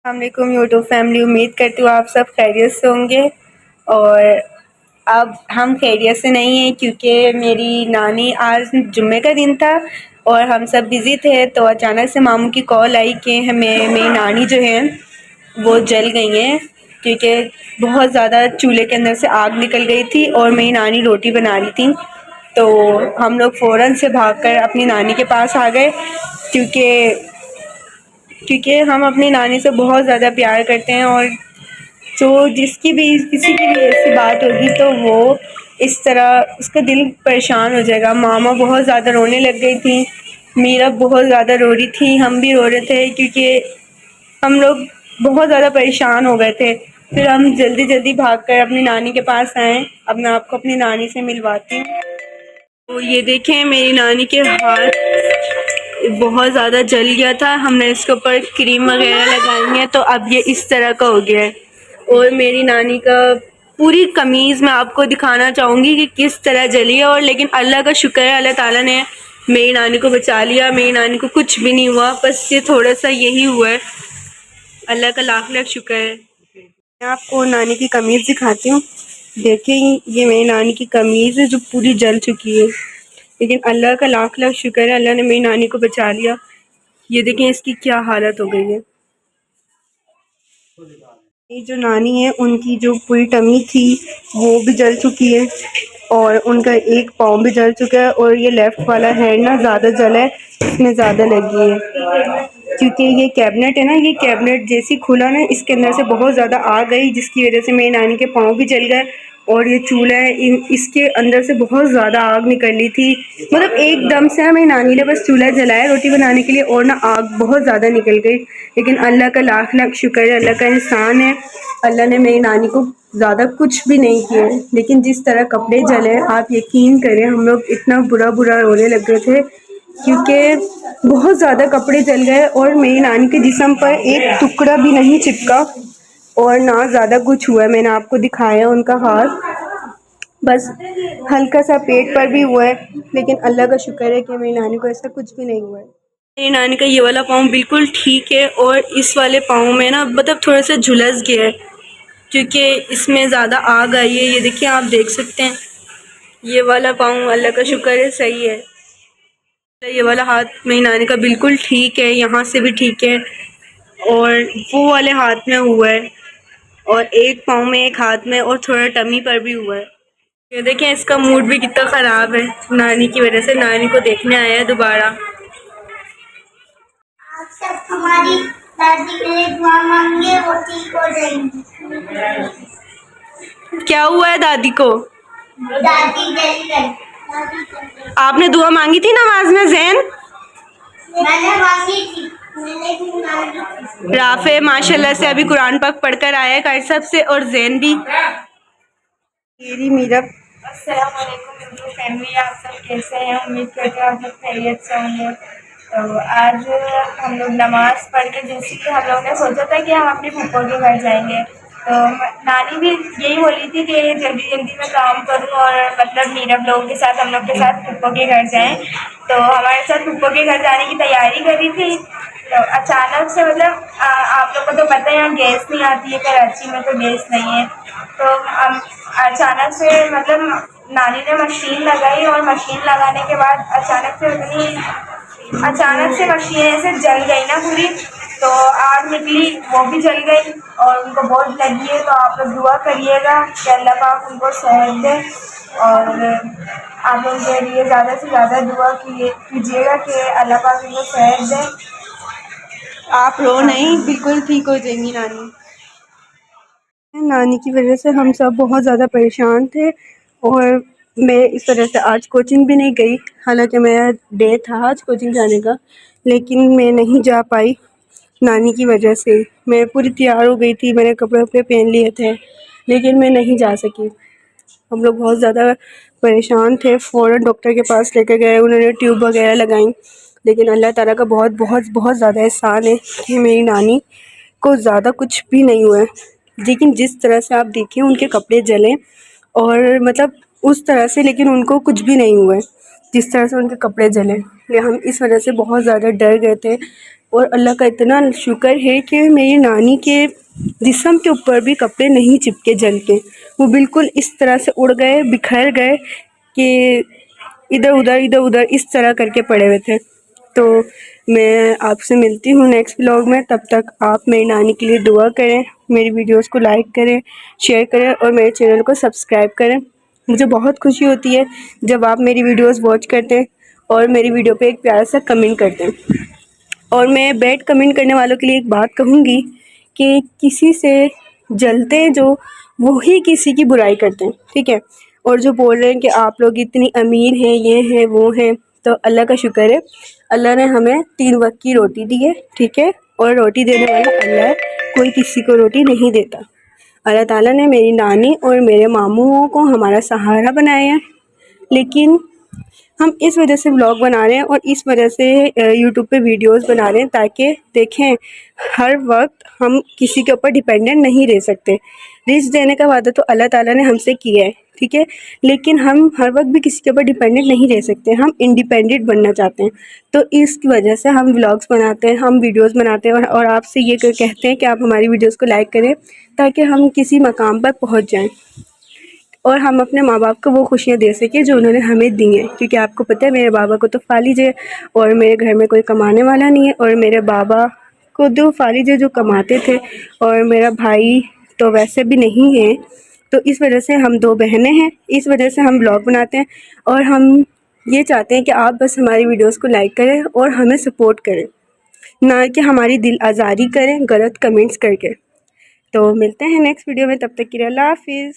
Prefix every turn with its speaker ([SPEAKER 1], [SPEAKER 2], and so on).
[SPEAKER 1] अस्सलामुअलैकुम YouTube family. उम्मीद करती हूँ आप सब खैरियत से होंगे। और अब हम खैरियत से नहीं हैं क्योंकि मेरी नानी आज जुम्मे का दिन था और हम सब बिज़ी थे, तो अचानक से मामू की कॉल आई कि हमें मेरी नानी जो है वो जल गई हैं क्योंकि बहुत ज़्यादा चूल्हे के अंदर से आग निकल गई थी और मेरी नानी रोटी बना रही थी। तो हम लोग फ़ौरन से भागकर अपनी नानी के पास आ गए क्योंकि क्योंकि हम अपनी नानी से बहुत ज़्यादा प्यार करते हैं और जो किसी की भी ऐसी बात होगी तो वो इस तरह उसका दिल परेशान हो जाएगा। मामा बहुत ज़्यादा रोने लग गई थी, मीरा बहुत ज़्यादा रो रही थी, हम भी रो रहे थे क्योंकि हम लोग बहुत ज़्यादा परेशान हो गए थे। फिर हम जल्दी जल्दी भागकर अपनी नानी के पास आए। अब मैं आपको अपनी नानी से मिलवाती हूँ। तो ये देखें, मेरी नानी के हाथ बहुत ज़्यादा जल गया था, हमने इसके ऊपर क्रीम वगैरह लगाई है तो अब ये इस तरह का हो गया है। और मेरी नानी का पूरी कमीज़ मैं आपको दिखाना चाहूँगी कि किस तरह जली है। और लेकिन अल्लाह का शुक्र है, अल्लाह ताला ने मेरी नानी को बचा लिया, मेरी नानी को कुछ भी नहीं हुआ, बस ये थोड़ा सा यही हुआ है। अल्लाह का लाख लाख शुक्र है। मैं आपको नानी की कमीज़ दिखाती हूँ। देखें, ये मेरी नानी की कमीज़ है जो पूरी जल चुकी है, लेकिन अल्लाह का लाख लाख शुक्र है, अल्लाह ने मेरी नानी को बचा लिया। ये देखें इसकी क्या हालत हो गई है। ये जो नानी है उनकी जो पूरी टमी थी वो भी जल चुकी है और उनका एक पाँव भी जल चुका है और ये लेफ़्ट वाला हैंड ना ज़्यादा जला है, इसमें ज़्यादा लगी है क्योंकि ये कैबिनेट है ना, ये कैबिनेट जैसे खुला ना इसके अंदर से बहुत ज़्यादा आग गई जिसकी वजह से मेरी नानी के पाँव भी जल गए। और ये चूल्हा है, इसके अंदर से बहुत ज़्यादा आग निकली थी, मतलब एकदम से मेरी नानी ने बस चूल्हा जलाया रोटी बनाने के लिए और ना आग बहुत ज़्यादा निकल गई। लेकिन अल्लाह का लाख लाख शुक्र है, अल्लाह का एहसान है, अल्लाह ने मेरी नानी को ज़्यादा कुछ भी नहीं किया। लेकिन जिस तरह कपड़े जले आप यकीन करें, हम लोग इतना बुरा बुरा रोने लग गए थे क्योंकि बहुत ज़्यादा कपड़े जल गए और मेरी नानी के जिस्म पर एक टुकड़ा भी नहीं चिपका और ना ज़्यादा कुछ हुआ है। मैंने आपको दिखाया उनका हाथ, बस हल्का सा पेट पर भी हुआ है, लेकिन अल्लाह का शुक्र है कि मेरी नानी को ऐसा कुछ भी नहीं हुआ है। मेरी नानी का ये वाला पाँव बिल्कुल ठीक है और इस वाले पाँव में ना मतलब थोड़ा सा झुलस गया है क्योंकि इसमें ज़्यादा आग आई है। ये देखिए, आप देख सकते हैं ये वाला पाँव अल्लाह का शुक्र है सही है। ये वाला हाथ मेरी नानी का बिल्कुल ठीक है, यहाँ से भी ठीक है और वो वाले हाथ में हुआ है और एक पाँव में, एक हाथ में और थोड़ा टमी पर भी हुआ है। ये देखें, इसका मूड भी कितना ख़राब है नानी की वजह से, नानी को देखने आया है दोबारा।
[SPEAKER 2] आप सब हमारी दादी के लिए दुआ मांगे, वो ठीक हो जाएंगी।
[SPEAKER 1] क्या हुआ है दादी को?
[SPEAKER 2] दादी जल गई।
[SPEAKER 1] आपने दुआ मांगी थी नमाज में ज़ैन?
[SPEAKER 2] मैंने मांगी थी, मैंने भी मांगी थी।
[SPEAKER 1] राफे माशाल्लाह से अभी कुरान पाक पढ़कर आया है कायद से, और ज़ैन भी। मेरी मीरा।
[SPEAKER 3] अस्सलाम वालेकुम यूट्यूब फैमिली, आप सब कैसे हैं? उम्मीद करते हैं आप सब खैरियत से होंगे। तो आज हम लोग नमाज़ पढ़ के जैसे कि हम लोग ने सोचा था कि हम अपनी फूफो के घर जाएंगे, तो नानी भी यही बोली थी कि जल्दी जल्दी मैं काम करूं और मतलब मीरा लोगों के साथ, हम लोग के साथ फूफो के घर जाएं। तो हमारे साथ फूफो के घर जाने की तैयारी करी थी, तो अचानक से मतलब आप लोग को तो पता है यहाँ गैस नहीं आती है, कराची में तो गैस नहीं है। तो अचानक से मतलब नानी ने मशीन लगाई और मशीन लगाने के बाद अचानक से मशीन ऐसे जल गई ना पूरी, तो आग निकली, वो भी जल गई और उनको बहुत लगी है। तो आप लोग दुआ करिएगा कि अल्लाह पाक उनको सेहत दे और आप लोग के लिए ज़्यादा से ज़्यादा दुआ कीजिएगा कि अल्लाह पाक उनको सेहत दे।
[SPEAKER 1] आप रो नहीं, बिल्कुल ठीक हो जाएंगी नानी। नानी की वजह से हम सब बहुत ज़्यादा परेशान थे और मैं इस तरह से आज कोचिंग भी नहीं गई, हालांकि मेरा डे था आज कोचिंग जाने का, लेकिन मैं नहीं जा पाई नानी की वजह से। मैं पूरी तैयार हो गई थी, मैंने कपड़े वपड़े पहन लिए थे, लेकिन मैं नहीं जा सकी। हम लोग बहुत ज़्यादा परेशान थे, फ़ौरन डॉक्टर के पास लेकर गए, उन्होंने ट्यूब वगैरह लगाई, लेकिन अल्लाह ताला का बहुत बहुत बहुत ज़्यादा एहसान है कि मेरी नानी को ज़्यादा कुछ भी नहीं हुआ है। लेकिन जिस तरह से आप देखिए उनके कपड़े जले और मतलब उस तरह से, लेकिन उनको कुछ भी नहीं हुआ है जिस तरह से उनके कपड़े जले। हम इस वजह से बहुत ज़्यादा डर गए थे और अल्लाह का इतना शुक्र है कि मेरी नानी के जिस्म के ऊपर भी कपड़े नहीं चिपके जल के, वो बिल्कुल इस तरह से उड़ गए, बिखर गए कि इधर उधर इस तरह करके पड़े हुए थे। तो मैं आपसे मिलती हूँ नेक्स्ट व्लॉग में। तब तक आप मेरी नानी के लिए दुआ करें, मेरी वीडियोस को लाइक करें, शेयर करें और मेरे चैनल को सब्सक्राइब करें। मुझे बहुत खुशी होती है जब आप मेरी वीडियोस वॉच करते हैं और मेरी वीडियो पे एक प्यारा सा कमेंट करते हैं। और मैं बैड कमेंट करने वालों के लिए एक बात कहूँगी कि किसी से जलते हैं जो, वो ही किसी की बुराई करते हैं, ठीक है। और जो बोल रहे हैं कि आप लोग इतनी अमीर हैं, ये हैं वो हैं, तो अल्लाह का शुक्र है, अल्लाह ने हमें 3 वक्त की रोटी दी है, ठीक है। और रोटी देने वाला अल्लाह है, कोई किसी को रोटी नहीं देता। अल्लाह ताला ने मेरी नानी और मेरे मामूओं को हमारा सहारा बनाया है, लेकिन हम इस वजह से व्लॉग बना रहे हैं और इस वजह से यूट्यूब पे वीडियोस बना रहे हैं ताकि देखें, हर वक्त हम किसी के ऊपर डिपेंडेंट नहीं रह सकते। रिस्क देने का वादा तो अल्लाह ताला ने हमसे किया है, ठीक है, लेकिन हम हर वक्त भी किसी के ऊपर डिपेंडेंट नहीं रह सकते। हम इंडिपेंडेंट बनना चाहते हैं, तो इसकी वजह से हम व्लॉग्स बनाते हैं, हम वीडियोस बनाते हैं और आपसे ये कहते हैं कि आप हमारी वीडियोस को लाइक करें ताकि हम किसी मकाम पर पहुँच जाएँ और हम अपने माँ बाप को वो खुशियाँ दे सकें जो उन्होंने हमें दी हैं। क्योंकि आपको पता है मेरे बाबा को तो फालिज है और मेरे घर में कोई कमाने वाला नहीं है, और मेरे बाबा को दो फालिज है जो कमाते थे, और मेरा भाई तो वैसे भी नहीं है। तो इस वजह से हम 2 बहनें हैं, इस वजह से हम ब्लॉग बनाते हैं और हम ये चाहते हैं कि आप बस हमारी वीडियोज़ को लाइक करें और हमें सपोर्ट करें, ना कि हमारी दिल आज़ारी करें गलत कमेंट्स करके। तो मिलते हैं नेक्स्ट वीडियो में, तब तक के लिए अल्लाह हाफिज़।